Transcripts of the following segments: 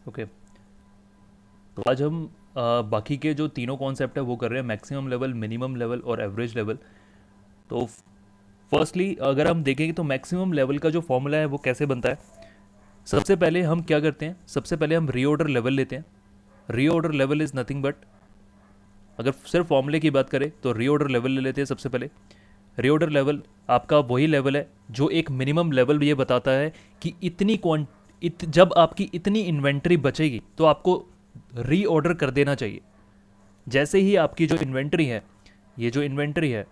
Okay, तो आज हम बाकी के जो तीनों कॉन्सेप्ट है वो कर रहे हैं, मैक्सिमम लेवल, मिनिमम लेवल और एवरेज लेवल। तो फर्स्टली अगर हम देखेंगे तो मैक्सिमम लेवल का जो फॉर्मूला है वो कैसे बनता है। सबसे पहले हम क्या करते हैं, सबसे पहले हम रीऑर्डर लेवल लेते हैं। Reorder level is nothing but, अगर सिर्फ फॉर्मूले की बात करें तो रीऑर्डर लेवल ले लेते हैं सबसे पहले। रीऑर्डर लेवल आपका वही लेवल है जो एक मिनिमम लेवल ये बताता है कि जब आपकी इतनी इन्वेंट्री बचेगी तो आपको रीऑर्डर कर देना चाहिए। जैसे ही आपकी जो इन्वेंट्री है, ये जो इन्वेंट्री है,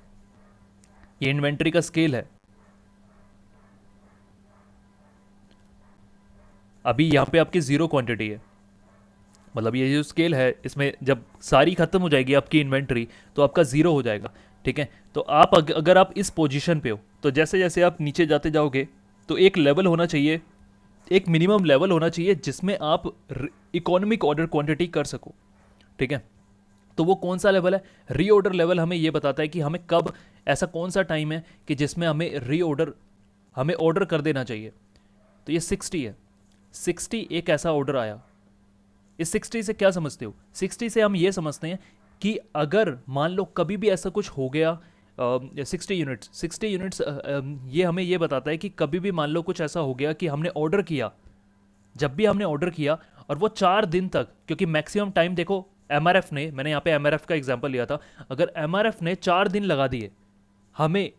ये इन्वेंट्री का स्केल है। अभी यहाँ पे आपकी ज़ीरो क्वांटिटी है, मतलब ये जो स्केल है इसमें जब सारी ख़त्म हो जाएगी आपकी इन्वेंट्री तो आपका ज़ीरो हो जाएगा। ठीक है, तो आप अगर आप इस पोजीशन पे हो तो जैसे जैसे आप नीचे जाते जाओगे तो एक लेवल होना चाहिए, एक मिनिमम लेवल होना चाहिए जिसमें आप इकोनॉमिक ऑर्डर क्वांटिटी कर सको। ठीक है, तो वो कौन सा लेवल है? रीऑर्डर लेवल हमें ये बताता है कि हमें कब, ऐसा कौन सा टाइम है कि जिसमें हमें ऑर्डर कर देना चाहिए। तो ये 60 है। 60 एक ऐसा ऑर्डर आया। इस 60 से क्या समझते हो? 60 से हम ये समझते हैं कि अगर मान लो कभी भी ऐसा कुछ हो गया, 60 यूनिट्स ये हमें ये बताता है कि कभी भी मान लो कुछ ऐसा हो गया कि हमने ऑर्डर किया, जब भी हमने ऑर्डर किया और वो 4 दिन तक, क्योंकि मैक्सिमम टाइम देखो, एमआरएफ ने, मैंने यहाँ पे एमआरएफ का एग्जांपल लिया था, अगर एमआरएफ ने 4 दिन लगा दिए हमें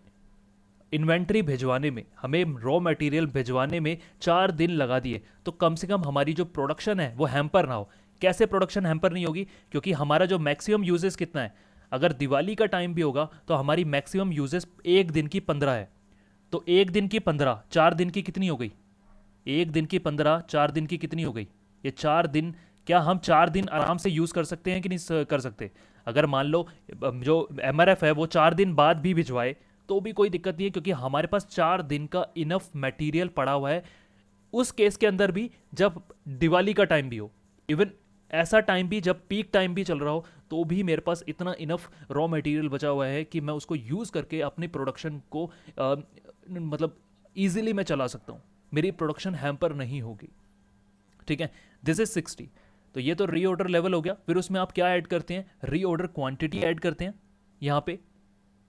इन्वेंट्री भिजवाने में, हमें रॉ मटेरियल भिजवाने में 4 दिन लगा दिए, तो कम से कम हमारी जो प्रोडक्शन है वो हैम्पर ना हो। कैसे प्रोडक्शन हैम्पर नहीं होगी? क्योंकि हमारा जो मैक्सिमम यूजेस कितना है, अगर दिवाली का टाइम भी होगा तो हमारी मैक्सिमम यूजेस एक दिन की 15 है। तो एक दिन की 15, 4 दिन की कितनी हो गई? एक दिन की 15, 4 दिन की कितनी हो गई? ये 4 दिन, क्या हम 4 दिन आराम से यूज़ कर सकते हैं कि नहीं कर सकते? अगर मान लो जो एमआरएफ है वो 4 दिन बाद भी भिजवाए तो भी कोई दिक्कत नहीं है, क्योंकि हमारे पास 4 दिन का इनफ मटेरियल पड़ा हुआ है। उस केस के अंदर भी जब दिवाली का टाइम भी हो, इवन ऐसा टाइम भी जब पीक टाइम भी चल रहा हो, तो भी मेरे पास इतना इनफ रॉ मटेरियल बचा हुआ है कि मैं उसको यूज़ करके अपनी प्रोडक्शन को मतलब ईजिली मैं चला सकता हूँ, मेरी प्रोडक्शन हैम्पर नहीं होगी। ठीक है, दिस इज 60। तो ये तो रीऑर्डर लेवल हो गया। फिर उसमें आप क्या ऐड करते हैं? रीऑर्डर क्वांटिटी ऐड करते हैं। यहाँ पे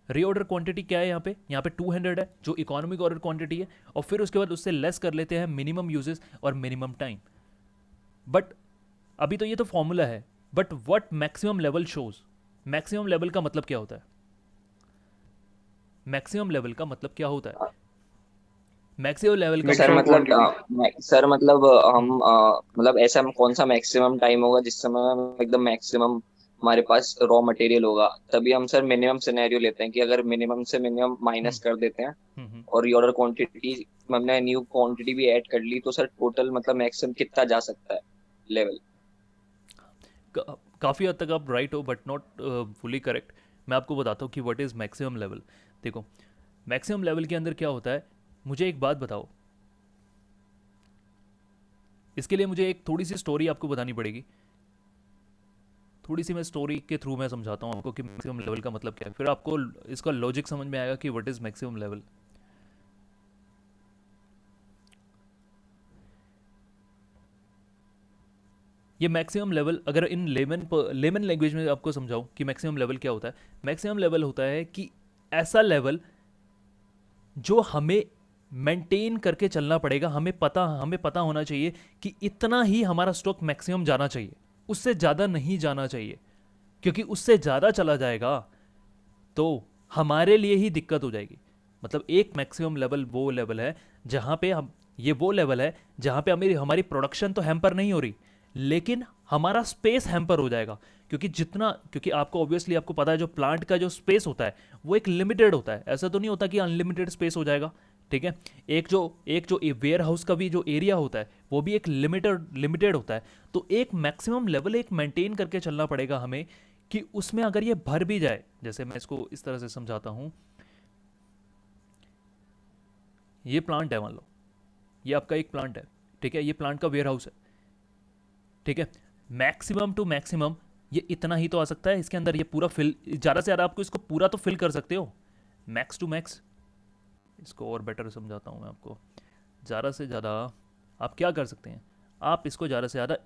रीऑर्डर क्वांटिटी क्या है? यहाँ पे 200 है जो इकोनॉमिक ऑर्डर क्वांटिटी है, और फिर उसके बाद उससे लेस कर लेते हैं मिनिमम यूजेस और मिनिमम टाइम। बट अभी तो ये तो फॉर्मूला है, but what maximum level shows? Maximum level का मतलब क्या होता है? मैक्सिमम लेवल का मतलब क्या होता है? मैक्सिमम लेवल का सर मतलब, मैक्सिमम मतलब क्वांटिटी। सर मतलब हम हम्म, मतलब ऐसा कौन सा मैक्सिमम टाइम होगा जिस समय हम एकदम मैक्सिमम हमारे पास रॉ मटेरियल होगा, तभी हम सर मिनिमम सिनेरियो लेते हैं कि अगर मिनिमम से मिनिमम हम्म, माइनस कर देते हैं हम्म, और ये ऑर्डर क्वांटिटी हमने न्यू क्वांटिटी भी ऐड कर ली, तो सर टोटल मतलब मैक्सिमम कितना जा सकता है लेवल। काफ़ी हद तक आप राइट हो बट नॉट फुली करेक्ट। मैं आपको बताता हूँ कि व्हाट इज़ मैक्सिमम लेवल। देखो, मैक्सिमम लेवल के अंदर क्या होता है, मुझे एक बात बताओ। इसके लिए मुझे एक थोड़ी सी स्टोरी आपको बतानी पड़ेगी। थोड़ी सी मैं स्टोरी के थ्रू मैं समझाता हूँ आपको कि मैक्सिमम लेवल का मतलब क्या है, फिर आपको इसका लॉजिक समझ में आएगा कि व्हाट इज़ मैक्सिमम लेवल। ये मैक्सिमम लेवल अगर इन लेमन लैंग्वेज में आपको समझाऊं कि मैक्सिमम लेवल क्या होता है। मैक्सिमम लेवल होता है कि ऐसा लेवल जो हमें मेंटेन करके चलना पड़ेगा। हमें पता होना चाहिए कि इतना ही हमारा स्टॉक मैक्सिमम जाना चाहिए, उससे ज़्यादा नहीं जाना चाहिए, क्योंकि उससे ज़्यादा चला जाएगा तो हमारे लिए ही दिक्कत हो जाएगी। मतलब एक मैक्सिमम लेवल वो लेवल है जहाँ पे हम, ये वो लेवल है जहाँ पे हमें हमारी प्रोडक्शन तो हैम्पर नहीं हो रही, लेकिन हमारा स्पेस हैम्पर हो जाएगा। क्योंकि आपको ऑब्वियसली आपको पता है जो प्लांट का जो स्पेस होता है वो एक लिमिटेड होता है, ऐसा तो नहीं होता कि अनलिमिटेड स्पेस हो जाएगा। ठीक है, एक जो वेयर हाउस का भी जो एरिया होता है वो भी एक लिमिटेड लिमिटेड होता है। तो एक मैक्सिमम लेवल एक मेंटेन करके चलना पड़ेगा हमें, कि उसमें अगर ये भर भी जाए, जैसे मैं इसको इस तरह से समझाता हूँ। ये प्लांट है, मान लो ये आपका एक प्लांट है। ठीक है, ये प्लांट का वेयर हाउस है। ठीक है, मैक्सिमम टू मैक्सिमम ये इतना ही तो आ सकता है इसके अंदर, ये पूरा फिल, ज़्यादा से ज़्यादा आपको इसको पूरा तो फिल कर सकते हो। मैक्स टू मैक्स, इसको और बेटर समझाता हूँ मैं आपको। ज़्यादा से ज़्यादा आप क्या कर सकते हैं? आप इसको ज़्यादा से ज़्यादा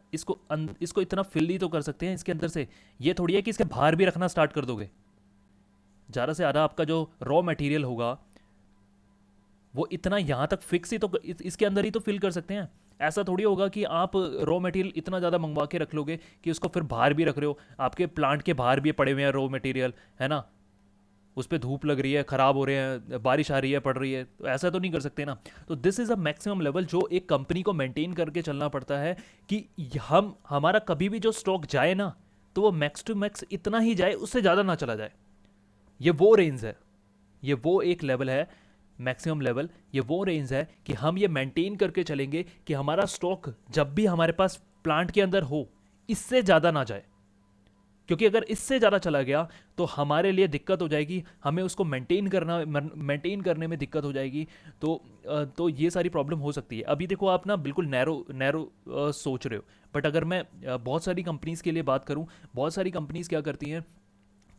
इसको इतना फिल ही तो कर सकते हैं इसके अंदर से। ये थोड़ी है कि इसके बाहर भी रखना स्टार्ट कर दोगे। ज़्यादा से ज़्यादा आपका जो रॉ मटेरियल होगा वो इतना यहाँ तक फिक्स ही तो इसके अंदर ही तो फिल कर सकते हैं। ऐसा थोड़ी होगा कि आप रॉ मटेरियल इतना ज़्यादा मंगवा के रख लोगे कि उसको फिर बाहर भी रख रहे हो, आपके प्लांट के बाहर भी पड़े हुए हैं रॉ मटेरियल, है ना, उस पर धूप लग रही है, ख़राब हो रहे हैं, बारिश आ रही है, पड़ रही है, तो ऐसा तो नहीं कर सकते ना। तो this is a maximum level जो एक कंपनी को मेंटेन करके चलना पड़ता है कि हमारा कभी भी जो स्टॉक जाए ना तो वो मैक्स टू मैक्स इतना ही जाए, उससे ज़्यादा ना चला जाए। ये वो रेंज है, ये वो एक लेवल है, मैक्सिमम लेवल। ये वो रेंज है कि हम ये मेंटेन करके चलेंगे कि हमारा स्टॉक जब भी हमारे पास प्लांट के अंदर हो इससे ज़्यादा ना जाए, क्योंकि अगर इससे ज़्यादा चला गया तो हमारे लिए दिक्कत हो जाएगी, हमें उसको मेंटेन करने में दिक्कत हो जाएगी। तो ये सारी प्रॉब्लम हो सकती है। अभी देखो आप ना बिल्कुल नैरो नैरो सोच रहे हो, बट अगर मैं बहुत सारी कंपनीज़ के लिए बात करूं, बहुत सारी कंपनीज़ क्या करती हैं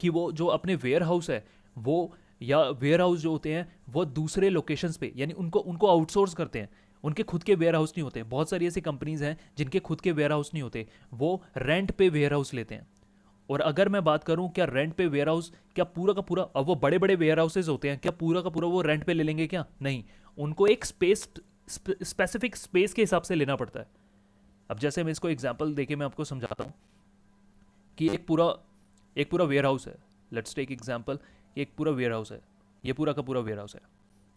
कि वो जो अपने वेयर हाउस है वो, या वेयर हाउस जो होते हैं वो दूसरे लोकेशंस पे, यानी उनको उनको आउटसोर्स करते हैं। उनके खुद के वेयर हाउस नहीं होते। बहुत सारी ऐसी कंपनीज़ हैं जिनके खुद के वेयर हाउस नहीं होते, वो रेंट पे वेयर हाउस लेते हैं। और अगर मैं बात करूं क्या रेंट पे वेयर हाउस, क्या पूरा का पूरा, अब वो बड़े बड़े वेयर हाउसेज होते हैं, क्या पूरा का पूरा वो रेंट पे ले लेंगे? क्या नहीं, उनको एक स्पेसिफिक स्पेस के हिसाब से लेना पड़ता है। अब जैसे मैं इसको एग्जांपल देके मैं आपको समझाता हूँ कि एक पूरा वेयर हाउस है। लेट्स टेक एग्जांपल, एक पूरा वेयर हाउस है, ये पूरा का पूरा वेयर हाउस है,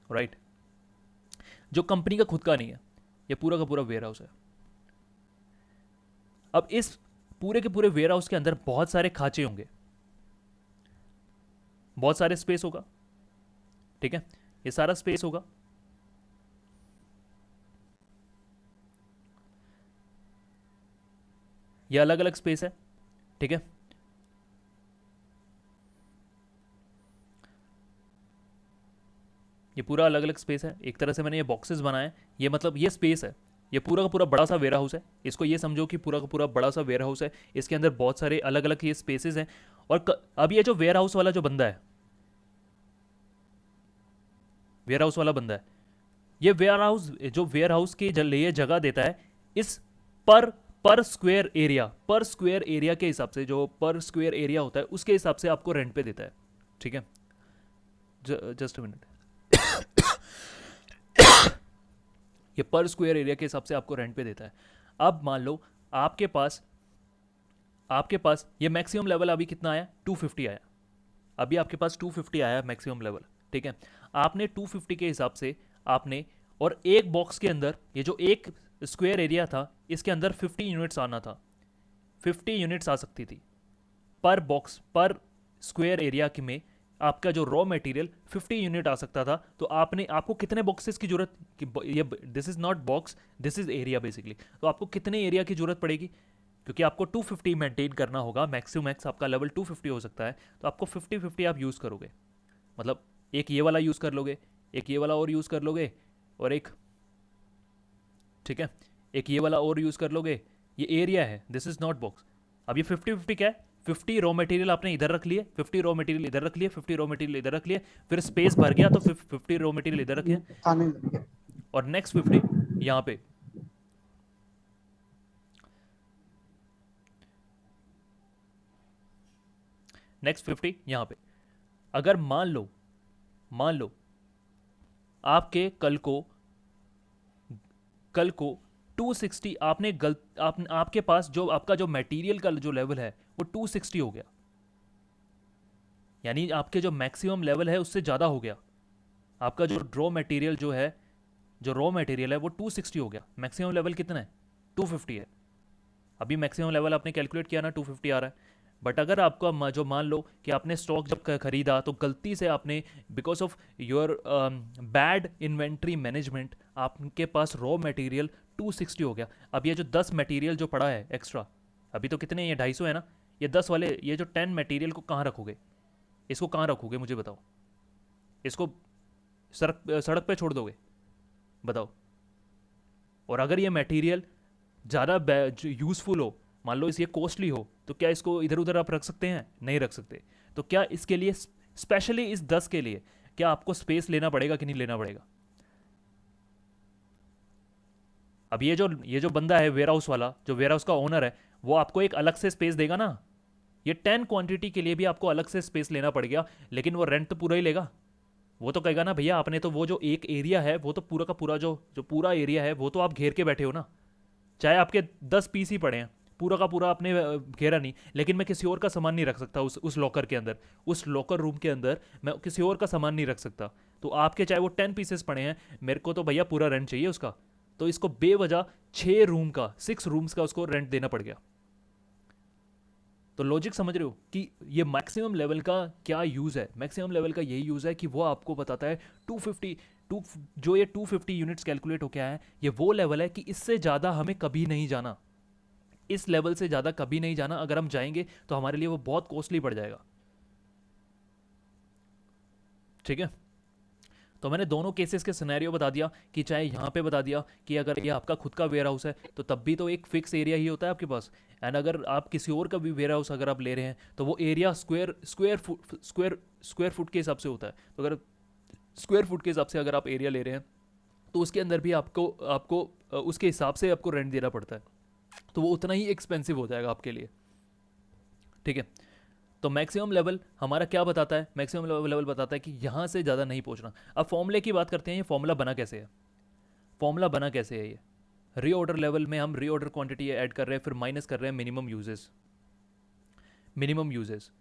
राइट, जो कंपनी का खुद का नहीं है, ये पूरा का पूरा वेयर हाउस है। अब इस पूरे के पूरे वेयर हाउस के अंदर बहुत सारे खांचे होंगे, बहुत सारे स्पेस होगा, ठीक है, ये सारा स्पेस होगा। ये अलग अलग स्पेस है, ठीक है। ये पूरा अलग अलग स्पेस है। एक तरह से मैंने ये बॉक्सेस बनाए, ये मतलब ये स्पेस है, ये पूरा का पूरा बड़ा सा वेयर हाउस है। इसको ये समझो कि पूरा का पूरा बड़ा सा वेयर हाउस है, इसके अंदर बहुत सारे अलग अलग ये स्पेसेस हैं। और अब ये जो वेयर हाउस वाला जो बंदा है, वेयर हाउस वाला बंदा है, ये वेयर हाउस के लिए जगह देता है इस पर पर स्क्वायर एरिया के हिसाब से, जो पर स्क्वायर एरिया होता है उसके हिसाब से आपको रेंट पे देता है, ठीक है। Just a minute. ये पर स्क्वायर एरिया के हिसाब से आपको रेंट पे देता है। अब मान लो आपके पास ये मैक्सिमम लेवल अभी कितना आया, 250 आया। अभी आपके पास 250 आया मैक्सिमम लेवल, ठीक है। आपने 250 के हिसाब से आपने, और एक बॉक्स के अंदर ये जो एक स्क्वायर एरिया था इसके अंदर 50 यूनिट्स आना था, 50 यूनिट्स आ सकती थी पर बॉक्स, पर स्क्वायर एरिया में आपका जो रॉ मटेरियल 50 यूनिट आ सकता था। तो आपको कितने बॉक्सेस की जरूरत, ये this is not box, this is area basically. तो आपको कितने एरिया की जरूरत पड़ेगी, क्योंकि आपको 250 मेंटेन करना होगा, मैक्सिमम मैक्स आपका लेवल 250 हो सकता है, तो आपको 50-50 आप यूज़ करोगे। मतलब एक ये वाला यूज़ कर लोगे, एक ये वाला और यूज़ कर लोगे, और एक, ठीक है, एक ये वाला और यूज़ कर लोगे। ये एरिया है, दिस इज नॉट बॉक्स। अब ये 50-50 क्या है, 50 रॉ मटेरियल आपने इधर रख लिए, 50 रॉ मटेरियल इधर रख लिए, 50 रॉ मटेरियल इधर रख लिए, फिर स्पेस भर गया तो 50 रॉ मटेरियल इधर रखे, और नेक्स्ट 50 यहाँ पे। नेक्स्ट 50 यहाँ पे। अगर मान लो आपके कल को 260 आपके पास जो आपका जो मटेरियल का जो लेवल है वो 260 हो गया, यानी आपके जो मैक्सिमम लेवल है उससे ज़्यादा हो गया। आपका जो रॉ मटेरियल है वो 260 हो गया, मैक्सिमम लेवल कितना है, 250 है। अभी मैक्सिमम लेवल आपने कैलकुलेट किया ना, 250 आ रहा है। बट अगर आपका जो मान लो कि आपने स्टॉक जब खरीदा तो गलती से आपने, because of your bad inventory management, आपके पास रॉ मटेरियल 260 हो गया। अब ये जो 10 मटेरियल जो पड़ा है एक्स्ट्रा, अभी तो कितने, ये 250 है ना, ये 10 वाले, ये जो 10 मटेरियल को कहाँ रखोगे, इसको कहाँ रखोगे मुझे बताओ, इसको सड़क पे छोड़ दोगे, बताओ। और अगर ये मटेरियल ज़्यादा यूज़फुल हो, मान लो ये कॉस्टली हो, तो क्या इसको इधर उधर आप रख सकते हैं, नहीं रख सकते। तो क्या इसके लिए स्पेशली इस 10 के लिए क्या आपको स्पेस लेना पड़ेगा कि नहीं लेना पड़ेगा? अब ये जो बंदा है वेयर हाउस वाला, जो वेयर हाउस का ओनर है, वो आपको एक अलग से स्पेस देगा ना। ये 10 क्वांटिटी के लिए भी आपको अलग से स्पेस लेना पड़ गया, लेकिन वो रेंट तो पूरा ही लेगा। वो तो कहेगा ना भैया आपने तो वो जो एक एरिया है वो तो पूरा का पूरा जो जो पूरा एरिया है वो तो आप घेर के बैठे हो ना, चाहे आपके 10 पीस ही पड़े हैं, पूरा का पूरा आपने घेरा नहीं, लेकिन मैं किसी और का सामान नहीं रख सकता उस लॉकर के अंदर, उस लॉकर रूम के अंदर मैं किसी और का सामान नहीं रख सकता। तो आपके चाहे वो 10 पीसेस पड़े हैं, मेरे को तो भैया पूरा रेंट चाहिए उसका। तो इसको बेवजह 6 रूम का 6 रूम्स का उसको रेंट देना पड़ गया। तो लॉजिक समझ रहे हो कि ये मैक्सिमम लेवल का क्या यूज़ है। मैक्सिमम लेवल का यही यूज़ है कि वो आपको बताता है 250 टू जो ये 250 यूनिट्स कैलकुलेट हो क्या है, ये वो लेवल है कि इससे ज़्यादा हमें कभी नहीं जाना, इस लेवल से ज़्यादा कभी नहीं जाना। अगर हम जाएंगे तो हमारे लिए वो बहुत कॉस्टली पड़ जाएगा। ठीक है, तो मैंने दोनों केसेस के सिनेरियो बता दिया कि चाहे यहाँ पे बता दिया कि अगर ये आपका खुद का वेयर हाउस है तो तब भी तो एक फिक्स एरिया ही होता है आपके पास, एंड अगर आप किसी और का भी वेयर हाउस अगर आप ले रहे हैं तो वो एरिया स्क्वायर फुट के हिसाब से होता है। तो अगर स्क्वायर फुट के हिसाब से अगर आप एरिया ले रहे हैं तो उसके अंदर भी आपको आपको उसके हिसाब से आपको रेंट देना पड़ता है, तो वो उतना ही एक्सपेंसिव हो जाएगा आपके लिए। ठीक है, तो मैक्सिमम लेवल हमारा क्या बताता है, मैक्सिमम लेवल बताता है कि यहाँ से ज़्यादा नहीं पहुँचना। अब फॉर्मूले की बात करते हैं, ये फॉर्मूला बना कैसे है, फॉर्मूला बना कैसे है। ये रीऑर्डर लेवल में हम रीऑर्डर क्वांटिटी ऐड कर रहे हैं, फिर माइनस कर रहे हैं मिनिमम यूजेस। मिनिमम यूजेस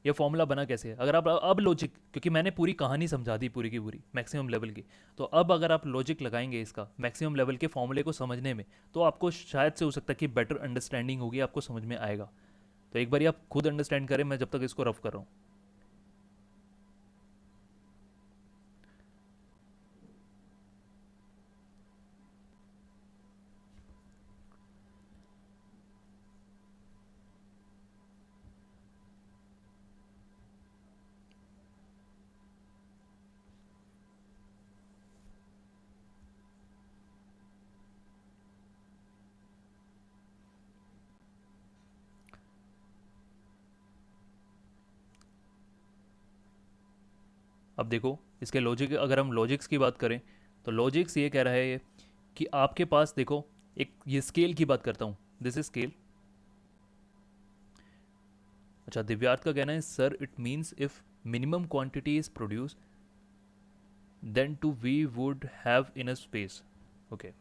ये फॉर्मूला बना कैसे है, अगर आप अब लॉजिक, क्योंकि मैंने पूरी कहानी समझा दी पूरी की पूरी मैक्सिमम लेवल की, तो अब अगर आप लॉजिक लगाएंगे इसका मैक्सिमम लेवल के फॉर्मूले को समझने में, तो आपको शायद से हो सकता है कि बेटर अंडरस्टैंडिंग होगी, आपको समझ में आएगा। तो एक बार आप खुद अंडरस्टैंड करें, मैं जब तक इसको रफ कर रहा हूँ। अब देखो इसके लॉजिक, अगर हम लॉजिक्स की बात करें तो लॉजिक्स ये कह रहा है कि आपके पास देखो, एक ये स्केल की बात करता हूँ, दिस इज स्केल। अच्छा, दिव्यार्थ का कहना है sir it means if minimum quantity is produce then to we would have in a space. Okay,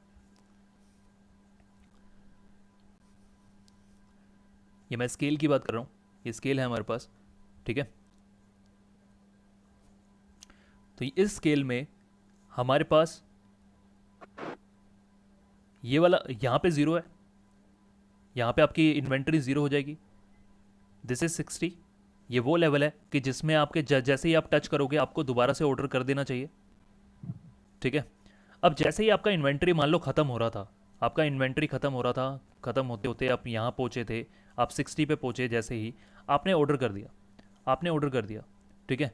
ये मैं स्केल की बात कर रहा हूँ, ये स्केल है हमारे पास। ठीक है, तो इस स्केल में हमारे पास ये वाला यहाँ पे ज़ीरो है, यहाँ पे आपकी इन्वेंट्री ज़ीरो हो जाएगी। दिस इज 60, ये वो लेवल है कि जिसमें आपके जैसे ही आप टच करोगे आपको दोबारा से ऑर्डर कर देना चाहिए। ठीक है, अब जैसे ही आपका इन्वेंट्री मान लो ख़त्म हो रहा था, आपका इन्वेंट्री ख़त्म हो रहा था, ख़त्म होते होते आप यहाँ पहुँचे थे, आप 60 पे पहुँचे, जैसे ही आपने ऑर्डर कर दिया, आपने ऑर्डर कर दिया। ठीक है,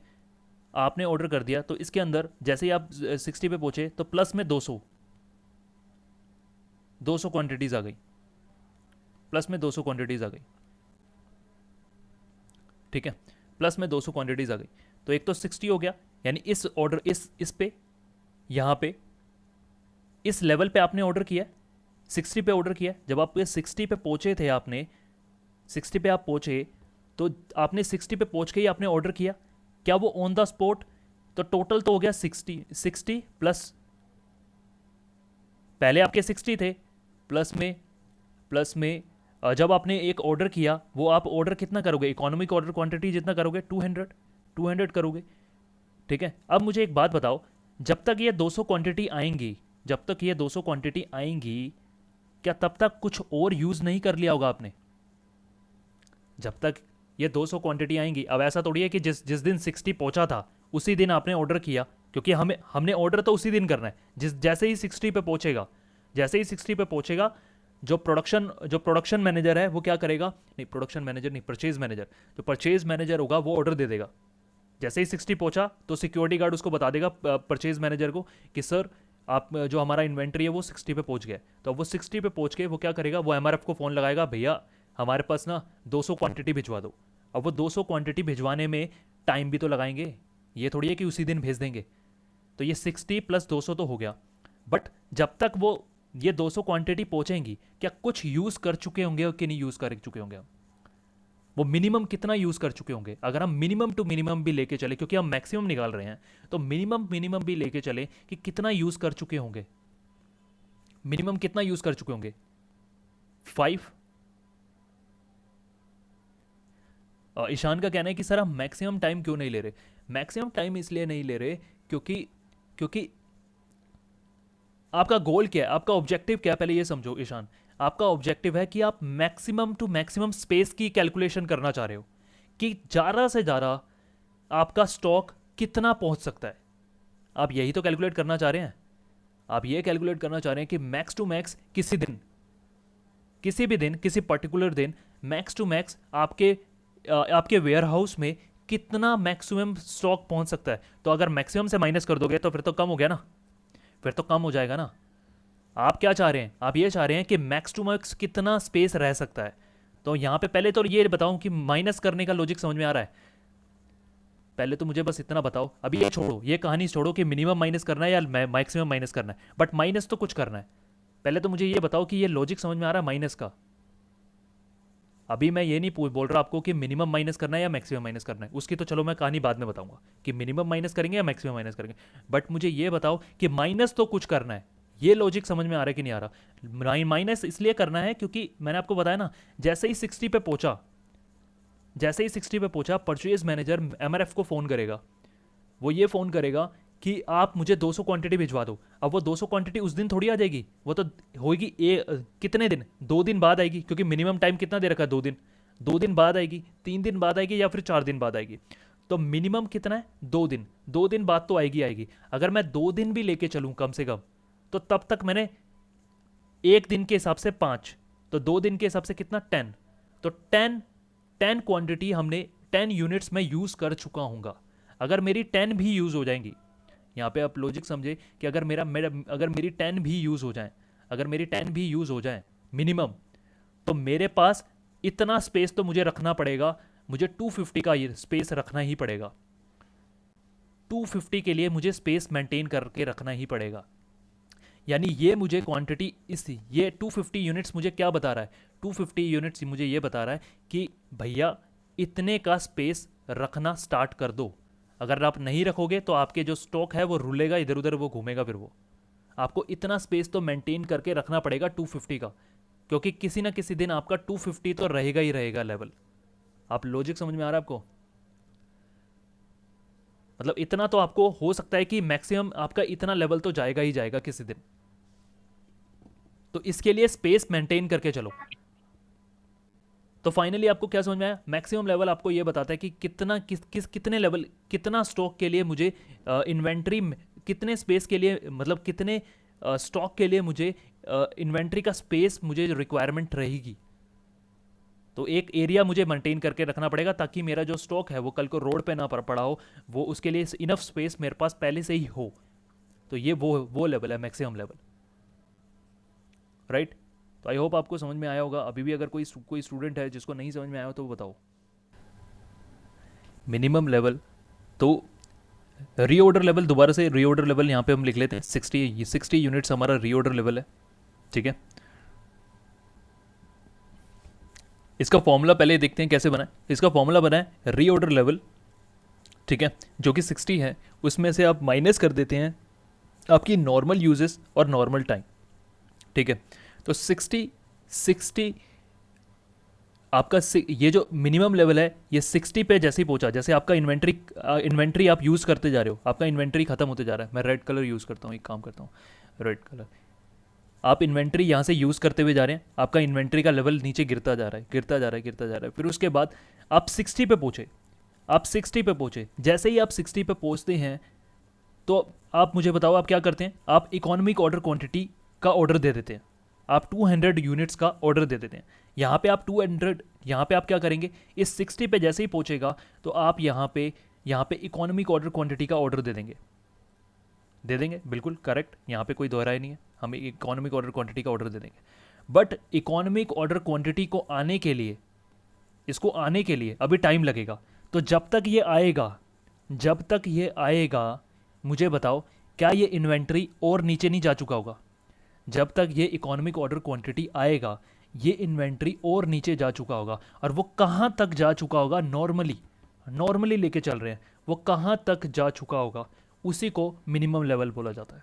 आपने ऑर्डर कर दिया तो इसके अंदर जैसे ही आप 60 पे पहुँचे तो प्लस में 200 क्वांटिटीज़ आ गई, प्लस में 200 क्वांटिटीज़ आ गई। ठीक है, प्लस में 200 क्वांटिटीज़ आ गई, तो एक तो 60 हो गया, यानी इस ऑर्डर इस पे यहाँ पे इस लेवल पे आपने ऑर्डर किया, 60 पे ऑर्डर किया। जब आप 60 पे पहुँचे थे, आपने 60 पे आप पहुँचे तो आपने 60 पे पहुँच के ही आपने ऑर्डर किया, क्या वो ऑन द स्पॉट? तो टोटल तो हो गया 60 प्लस, पहले आपके 60 थे, प्लस में जब आपने एक ऑर्डर किया, वो आप ऑर्डर कितना करोगे, इकोनॉमिक ऑर्डर क्वांटिटी जितना करोगे 200 करोगे। ठीक है, अब मुझे एक बात बताओ, जब तक ये 200 क्वांटिटी आएंगी, जब तक ये 200 क्वांटिटी आएंगी, क्या तब तक कुछ और यूज़ नहीं कर लिया होगा आपने? जब तक ये 200 क्वांटिटी आएंगी, अब ऐसा थोड़ी है कि जिस जिस दिन 60 पहुंचा था उसी दिन आपने ऑर्डर किया, क्योंकि हमने ऑर्डर तो उसी दिन करना है। जैसे ही 60 पे पहुंचेगा, जैसे ही 60 पे पहुंचेगा, जो प्रोडक्शन मैनेजर है वो क्या करेगा, नहीं प्रोडक्शन मैनेजर नहीं, परचेज मैनेजर, जो परचेज मैनेजर होगा वो ऑर्डर दे देगा। जैसे ही 60 पहुंचा तो सिक्योरिटी गार्ड उसको बता देगा परचेज मैनेजर को कि सर आप जो हमारा इन्वेंट्री है वो 60 पे पहुंच गया। तो अब वो 60 पे पहुंच के वो क्या करेगा, वो एमआरएफ को फ़ोन लगाएगा, भैया हमारे पास ना 200 क्वांटिटी भिजवा दो। अब वो 200 क्वांटिटी भिजवाने में टाइम भी तो लगाएंगे, ये थोड़ी है कि उसी दिन भेज देंगे। तो ये 60 प्लस 200 तो हो गया, बट जब तक वो ये 200 क्वांटिटी पहुंचेंगी, क्या कुछ यूज़ कर चुके होंगे और कि नहीं यूज़ कर चुके होंगे हम? वो मिनिमम कितना यूज़ कर चुके होंगे? अगर हम मिनिमम टू मिनिमम भी लेके चले, क्योंकि हम मैक्सिमम निकाल रहे हैं, तो मिनिमम मिनिमम भी लेके चले कि कितना यूज़ कर चुके होंगे, मिनिमम कितना यूज़ कर चुके होंगे? 5। ईशान का कहना है कि सर हम मैक्सिमम टाइम क्यों नहीं ले रहे? मैक्सिमम टाइम इसलिए नहीं ले रहे क्योंकि क्योंकि आपका गोल क्या है, आपका ऑब्जेक्टिव क्या है, पहले ये समझो ईशान। आपका ऑब्जेक्टिव है कि आप मैक्सिमम टू मैक्सिमम स्पेस की कैलकुलेशन करना चाह रहे हो कि ज़्यादा से ज़्यादा आपका स्टॉक कितना पहुंच सकता है। आप यही तो कैलकुलेट करना चाह रहे हैं। आप ये कैलकुलेट करना चाह रहे हैं कि मैक्स टू मैक्स किसी भी दिन किसी पर्टिकुलर दिन मैक्स टू मैक्स आपके वेयर हाउस में कितना मैक्सिमम स्टॉक पहुंच सकता है। तो अगर मैक्सिमम से माइनस कर दोगे तो फिर तो कम हो गया ना, फिर तो कम हो जाएगा ना। आप क्या चाह रहे हैं? आप ये चाह रहे हैं कि मैक्स टू मैक्स कितना स्पेस रह सकता है। तो यहाँ पे पहले तो ये बताऊं कि माइनस करने का लॉजिक समझ में आ रहा है? पहले तो मुझे बस इतना बताओ, अभी ये छोड़ो, ये कहानी छोड़ो कि मिनिमम माइनस करना है या मैक्सिमम माइनस करना है, बट माइनस तो कुछ करना है। पहले तो मुझे ये बताओ कि ये लॉजिक समझ में आ रहा है माइनस का? अभी मैं ये नहीं बोल रहा आपको कि मिनिमम माइनस करना है या मैक्सिमम माइनस करना है, उसकी तो चलो मैं कहानी बाद में बताऊंगा कि मिनिमम माइनस करेंगे या मैक्सिमम माइनस करेंगे। बट मुझे ये बताओ कि माइनस तो कुछ करना है। ये लॉजिक समझ में आ रहा है कि नहीं आ रहा? माइनस इसलिए करना है क्योंकि मैंने आपको बताया ना, जैसे ही 60 पे पहुंचा परचेज मैनेजर एमआरएफ को फ़ोन करेगा। वो ये फ़ोन करेगा कि आप मुझे 200 क्वांटिटी भिजवा दो। अब वो 200 क्वांटिटी उस दिन थोड़ी आ जाएगी, वो तो होगी कितने दिन, 2 दिन बाद आएगी, क्योंकि मिनिमम टाइम कितना दे रखा है? 2 दिन। 2 दिन बाद आएगी, 3 दिन बाद आएगी, या फिर 4 दिन बाद आएगी। तो मिनिमम कितना है? 2 दिन। 2 दिन बाद तो आएगी। अगर मैं 2 दिन भी लेके चलूँ कम से कम, तो तब तक मैंने 1 दिन के हिसाब से 5, तो 2 दिन के हिसाब से कितना? 10। तो 10 क्वांटिटी हमने 10 यूनिट्स में यूज़ कर चुका हूँगा। अगर मेरी 10 भी यूज़ हो जाएंगी, यहाँ पे आप लॉजिक समझे कि अगर अगर मेरी 10 भी यूज़ हो जाए मिनिमम, तो मेरे पास इतना स्पेस तो मुझे रखना पड़ेगा, मुझे 250 का ये स्पेस रखना ही पड़ेगा। 250 के लिए मुझे स्पेस मेंटेन करके रखना ही पड़ेगा। यानी ये मुझे क्वांटिटी ये 250 यूनिट्स मुझे क्या बता रहा है? 250 यूनिट्स मुझे ये बता रहा है कि भैया इतने का स्पेस रखना स्टार्ट कर दो। अगर आप नहीं रखोगे तो आपके जो स्टॉक है वो रुलेगा इधर उधर, वो घूमेगा, फिर वो आपको इतना स्पेस तो मेंटेन करके रखना पड़ेगा 250 का, क्योंकि किसी ना किसी दिन आपका 250 तो रहेगा ही रहेगा लेवल। आप लॉजिक समझ में आ रहा है आपको? मतलब इतना तो आपको हो सकता है कि मैक्सिमम आपका इतना लेवल तो जाएगा ही जाएगा किसी दिन। तो इसके लिए स्पेस मेंटेन करके चलो। तो फाइनली आपको क्या समझ में आया? मैक्सिमम लेवल आपको ये बताता है कि कितने लेवल, कितना स्टॉक के लिए मुझे इन्वेंट्री, कितने स्पेस के लिए, मतलब कितने स्टॉक के लिए मुझे इन्वेंट्री का स्पेस मुझे रिक्वायरमेंट रहेगी। तो एक एरिया मुझे मेंटेन करके रखना पड़ेगा ताकि मेरा जो स्टॉक है वो कल को रोड पे ना पड़ा हो, वो उसके लिए इनफ स्पेस मेरे पास पहले से ही हो। तो ये वो लेवल है मैक्सिमम लेवल, राइट? तो आई होप आपको समझ में आया होगा। अभी भी अगर कोई स्टूडेंट है जिसको नहीं समझ में आया हो तो वो बताओ। मिनिमम लेवल तो रीऑर्डर लेवल, दोबारा से रीऑर्डर लेवल यहाँ पे हम लिख लेते हैं। 60 यूनिट्स हमारा रीऑर्डर लेवल है, ठीक है। इसका फॉर्मूला पहले देखते हैं कैसे बना है। इसका फॉर्मूला बना है रीऑर्डर लेवल, ठीक है, जो कि 60 है। उसमें से आप माइनस कर देते हैं आपकी नॉर्मल यूजेस और नॉर्मल टाइम, ठीक है। तो 60 आपका ये जो मिनिमम लेवल है ये 60 पे जैसे ही पहुंचा, जैसे आपका इन्वेंट्री आप यूज़ करते जा रहे हो, आपका इन्वेंट्री खत्म होते जा रहा है। मैं रेड कलर यूज़ करता हूँ, एक काम करता हूँ, रेड कलर। आप इन्वेंट्री यहाँ से यूज़ करते हुए जा रहे हैं, आपका इन्वेंट्री का लेवल नीचे गिरता जा रहा है। फिर उसके बाद आप 60 पे पहुँचे। जैसे ही आप 60 पे पहुँचते हैं तो आप मुझे बताओ आप क्या करते हैं? आप इकोनॉमिक ऑर्डर क्वांटिटी का ऑर्डर दे देते हैं, आप 200 यूनिट्स का ऑर्डर दे देते हैं। यहाँ पे आप क्या करेंगे? इस 60 पे जैसे ही पहुँचेगा तो आप यहाँ पे इकोनॉमिक ऑर्डर क्वांटिटी का ऑर्डर दे देंगे, बिल्कुल करेक्ट, यहाँ पे कोई दोहराई नहीं है, हम इकोनॉमिक ऑर्डर क्वांटिटी का ऑर्डर दे देंगे। बट इकोनॉमिक ऑर्डर क्वांटिटी को आने के लिए अभी टाइम लगेगा। तो जब तक ये आएगा मुझे बताओ क्या ये इन्वेंट्री और नीचे नहीं जा चुका होगा? जब तक ये इकोनॉमिक ऑर्डर क्वांटिटी आएगा ये इन्वेंट्री और नीचे जा चुका होगा। और वो कहाँ तक जा चुका होगा, नॉर्मली नॉर्मली लेके चल रहे हैं, वो कहाँ तक जा चुका होगा उसी को मिनिमम लेवल बोला जाता है।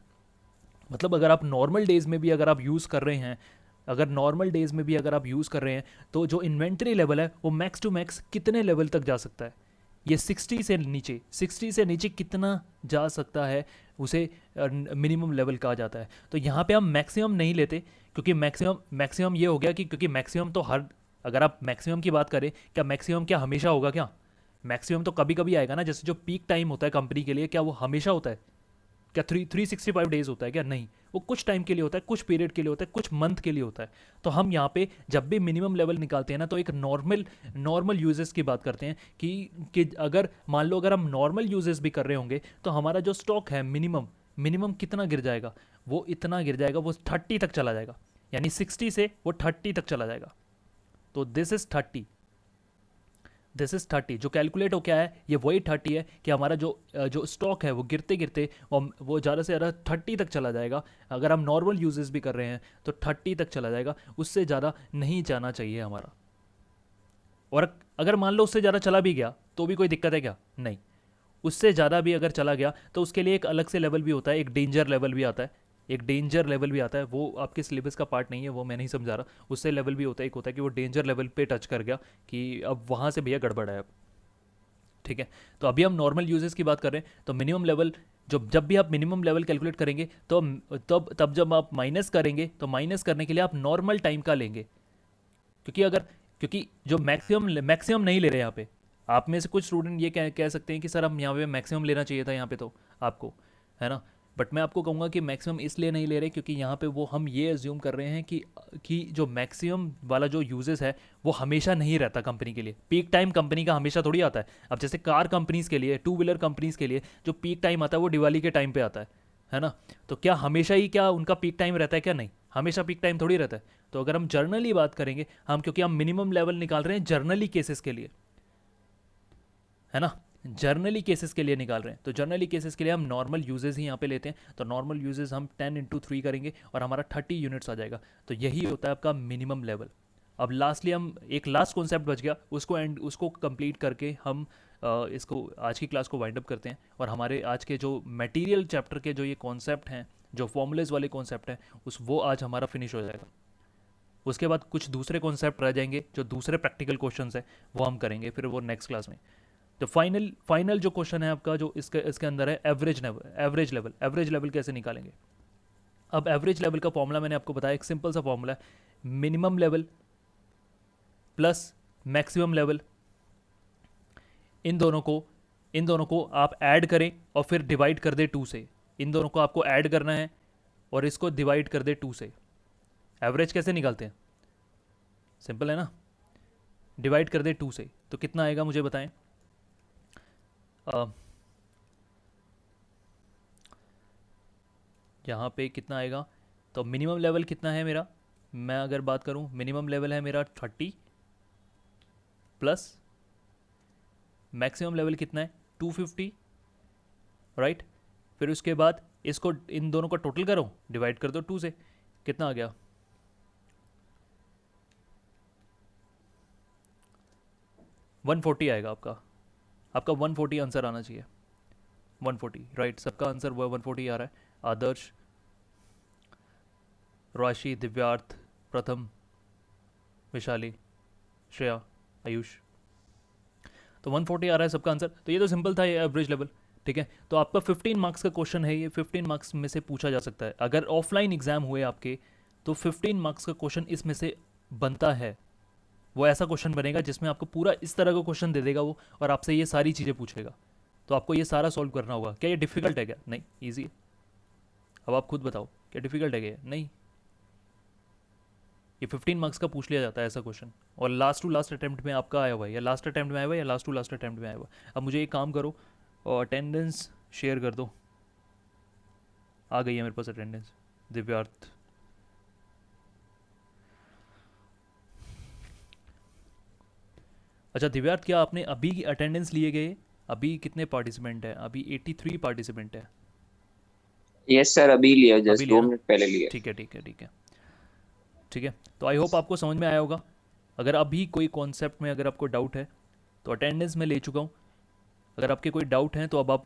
मतलब अगर आप नॉर्मल डेज़ में भी अगर आप यूज़ कर रहे हैं, अगर नॉर्मल डेज़ में भी अगर आप यूज़ कर रहे हैं तो जो इन्वेंट्री लेवल है वो मैक्स टू मैक्स कितने लेवल तक जा सकता है, ये 60 से नीचे, 60 से नीचे कितना जा सकता है उसे मिनिमम लेवल कहा जाता है। तो यहाँ पे हम मैक्सिमम नहीं लेते, क्योंकि मैक्सिमम ये हो गया कि क्योंकि मैक्सिमम तो हर, अगर आप मैक्सिमम की बात करें, क्या मैक्सिमम क्या हमेशा होगा क्या? मैक्सिमम तो कभी कभी आएगा ना, जैसे जो पीक टाइम होता है कंपनी के लिए, क्या वो हमेशा होता है? क्या 365 डेज होता है क्या? नहीं, वो कुछ टाइम के लिए होता है, कुछ पीरियड के लिए होता है, कुछ मंथ के लिए होता है। तो हम यहाँ पे जब भी मिनिमम लेवल निकालते हैं ना तो एक नॉर्मल यूजेस की बात करते हैं कि अगर मान लो अगर हम नॉर्मल यूजेस भी कर रहे होंगे तो हमारा जो स्टॉक है मिनिमम कितना गिर जाएगा, वो इतना गिर जाएगा, वो 30 तक चला जाएगा, यानी 60 से वो 30 तक चला जाएगा। तो दिस इज 30 जो कैलकुलेट हो क्या है, ये वही 30 है कि हमारा जो स्टॉक है वो गिरते गिरते वो ज़्यादा से ज़्यादा 30 तक चला जाएगा। अगर हम नॉर्मल यूजेस भी कर रहे हैं तो 30 तक चला जाएगा, उससे ज़्यादा नहीं जाना चाहिए हमारा। और अगर मान लो उससे ज़्यादा चला भी गया तो भी कोई दिक्कत है क्या? नहीं, उससे ज़्यादा भी अगर चला गया तो उसके लिए एक अलग से लेवल भी होता है, एक डेंजर लेवल भी आता है, एक डेंजर लेवल भी आता है। वो आपके सिलेबस का पार्ट नहीं है, वो मैं नहीं समझा रहा। उससे लेवल भी होता है, एक होता है कि वो डेंजर लेवल पे टच कर गया कि अब वहाँ से भैया गड़बड़ है अब। ठीक है, तो अभी हम नॉर्मल यूजेस की बात कर रहे हैं। तो मिनिमम लेवल, जब भी आप मिनिमम लेवल कैलकुलेट करेंगे तो तब जब आप माइनस करेंगे तो माइनस करने के लिए आप नॉर्मल टाइम का लेंगे, क्योंकि जो मैक्सिमम नहीं ले रहे यहाँ पे। आप में से कुछ स्टूडेंट ये कह सकते हैं कि सर हम यहाँ पे मैक्सिमम लेना चाहिए था यहाँ पे तो आपको, है ना। बट मैं आपको कहूँगा कि मैक्सिमम इसलिए नहीं ले रहे क्योंकि यहाँ पे वो हम ये एज्यूम कर रहे हैं कि जो मैक्सिमम वाला जो यूजेस है वो हमेशा नहीं रहता कंपनी के लिए। पीक टाइम कंपनी का हमेशा थोड़ी आता है। अब जैसे कार कंपनीज़ के लिए, टू व्हीलर कंपनीज़ के लिए जो पीक टाइम आता है वो दिवाली के टाइम पे आता है ना। तो क्या हमेशा ही क्या उनका पीक टाइम रहता है क्या? नहीं, हमेशा पीक टाइम थोड़ी रहता है। तो अगर हम जर्नली बात करेंगे, क्योंकि हम मिनिमम लेवल निकाल रहे हैं जर्नली केसेस के लिए, है ना, जर्नली केसेस के लिए निकाल रहे हैं, तो जर्नली केसेस के लिए हम नॉर्मल यूजेस ही यहाँ पे लेते हैं। तो नॉर्मल यूजेस हम 10 × 3 करेंगे और हमारा 30 यूनिट्स आ जाएगा। तो यही होता है आपका मिनिमम लेवल। अब लास्टली हम एक लास्ट कॉन्सेप्ट बच गया, उसको कंप्लीट करके हम इसको आज की क्लास को वाइंड अप करते हैं। और हमारे आज के जो मटेरियल चैप्टर के जो ये कॉन्सेप्ट हैं, जो फॉर्मूलेज वाले कॉन्सेप्ट हैं, वो आज हमारा फिनिश हो जाएगा। उसके बाद कुछ दूसरे कॉन्सेप्ट रह जाएंगे, जो दूसरे प्रैक्टिकल क्वेश्चंस हैं वो हम करेंगे फिर वो नेक्स्ट क्लास में। तो फाइनल जो क्वेश्चन है आपका जो इसके अंदर है, एवरेज लेवल कैसे निकालेंगे। अब एवरेज लेवल का फॉर्मूला मैंने आपको बताया, एक सिंपल सा फॉर्मूला है, minimum level plus maximum level. इन दोनों को आप ऐड करें और फिर डिवाइड कर दे 2 से। इन दोनों को आपको ऐड करना है और इसको डिवाइड कर दे 2 से। एवरेज कैसे निकालते हैं? सिंपल है ना, डिवाइड कर दे 2 से, तो कितना आएगा मुझे बताएं। यहाँ पे कितना आएगा, तो मिनिमम लेवल कितना है मेरा, मैं अगर बात करूँ मिनिमम लेवल है मेरा 30 प्लस मैक्सिमम लेवल कितना है 250, राइट। फिर उसके बाद इसको इन दोनों का टोटल करो, डिवाइड कर दो 2 से, कितना आ गया 140 आएगा आपका 140 आंसर आना चाहिए, 140, राइट। सबका आंसर वो 140 आ रहा है। आदर्श, राशि, दिव्यार्थ, प्रथम, विशाली, श्रेया, आयुष, तो 140 आ रहा है सबका आंसर। तो ये तो सिंपल था, ये एवरेज लेवल, ठीक है। तो आपका 15 मार्क्स का क्वेश्चन है, ये 15 मार्क्स में से पूछा जा सकता है। अगर ऑफलाइन एग्जाम हुए आपके तो 15 मार्क्स का क्वेश्चन इसमें से बनता है। वो ऐसा क्वेश्चन बनेगा जिसमें आपको पूरा इस तरह का क्वेश्चन दे देगा वो, और आपसे ये सारी चीज़ें पूछेगा, तो आपको ये सारा सॉल्व करना होगा। क्या ये डिफिकल्ट है क्या? नहीं, ईजी है। अब आप खुद बताओ, क्या डिफिकल्ट है क्या? नहीं, ये 15 मार्क्स का पूछ लिया जाता है ऐसा क्वेश्चन, और लास्ट टू लास्ट अटैम्प्ट में आपका आया हुआ है, या लास्ट अटैम्प्ट में आया हुआ है, या लास्ट टू लास्ट अटैम्प्ट में आया हुआ है। अब मुझे एक काम करो और अटेंडेंस शेयर कर दो। आ गई है मेरे पास अटेंडेंस। दिव्यार्थ, अच्छा दिव्यार्थ, क्या आपने अभी अटेंडेंस लिए गए? अभी कितने पार्टिसिपेंट हैं? अभी 83 पार्टिसिपेंट है। यस सर, अभी लिया, अभी जस्ट लिया दो ना? मिनट पहले लिया। ठीक है ठीक है ठीक है ठीक है। तो आई होप आपको समझ में आया होगा। अगर अभी कोई कॉन्सेप्ट में अगर आपको डाउट है तो अटेंडेंस में ले चुका हूँ। अगर आपके कोई डाउट हैं तो अब आप